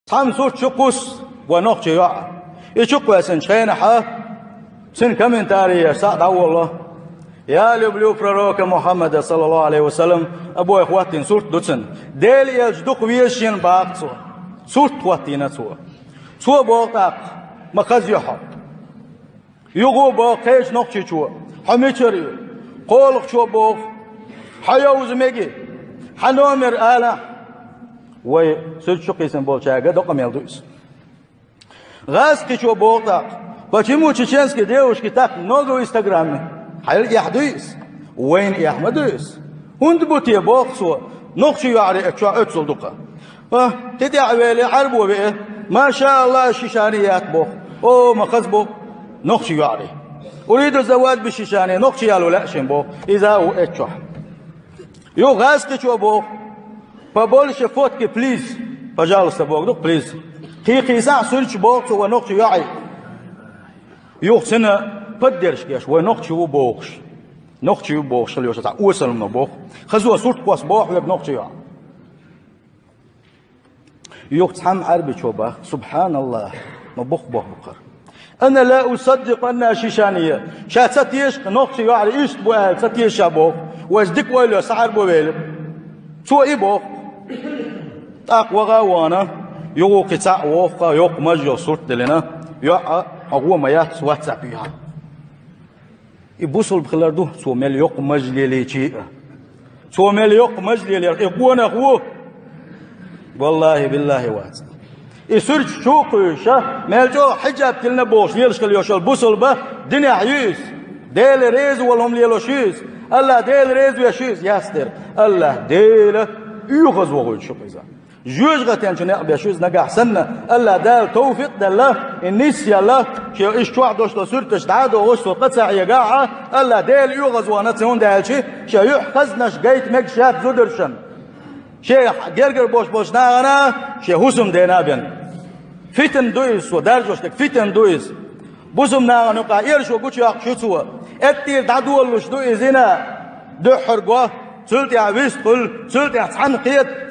تام صوت شقوس ونقش يع يشقوا سن شين سن كمن تاريخ سعد والله يا لبلو proroka محمد صلى الله عليه وسلم أبو إخواتين صورت دوتسن ديل يجدق ويشين باق صورت خواتين سوى بوقتاق مخز يحب يغو باقيش نقشي شو حميشري قولق شو بوق حيوز ميجي حنومر آلا وي سلت شقيسن بولشاقة دقم يلدويس غاسكي شو بوقتاق почему чеченские девушки так много в инстаграме حيل يحدث وين يحمدث هند بوتي بوكسو نقشي يعري اتشو اتسل دقة تدعي ويلي عربو بيه ما شاء الله الشيشانيات بوخ او مخز بوخ نقشي يعري اريد الزواج بالشيشانية نقشي يالو لأشن بوخ اذا هو اتشو يو غازكي شو بوخ فبولش فوتكي بليز فجالس بوخ دوك بليز قيقي ساع سلش بوخ ونقشي يعري يو سنة بدرش كيش ونقشي وبوخش نقشي وبوخش اللي يوصل وصل من بوخ خزوه صورت قوس بوخ ويب نقشي يعري يوقت حم عربي شوبه سبحان الله ما بخ بقر أنا لا أصدق أنها شيشانية شات يشق نقشي يعري إيش بوال ستيش شابوخ وازدك ويلو سعر بويل سو إبوخ أقوى غوانا يوق تاع ووخ يوق مجو صورت لنا يوق هو ما يحس واتساب يها يبوصل بخلاردو سو مال يوق مجلي ليشي سو مال يوق مجلي لي يقونا هو والله بالله واتس يسرج شوقيشة مالجو حجاب كلنا بوش يلش كل يوشل بوصل به دنيا حيوس ديل ريز والهم ليلوشيس الله ديل ريز ويشيس ياستر الله ديل يغز وغول شوقيزا جوج غتين شنو بيشوز نجا حسنا الله دال توفيق دالله النسي الله شي ايش توع دوش سرتش تعادو وش قطع يقع الله ديل يغز ونتسون دالشي شي يحفظنش جيت مك شاب زودرشن شي جرجر بوش ناغنا شي حسم دينا بين فتن دويس ودرجوش تك فتن دويس بوزم ناغنا قا يرشو قوش يقشوتو اتير دادولش دويس هنا دحر قوا سلت يا ويس قل سلت يا حنقيت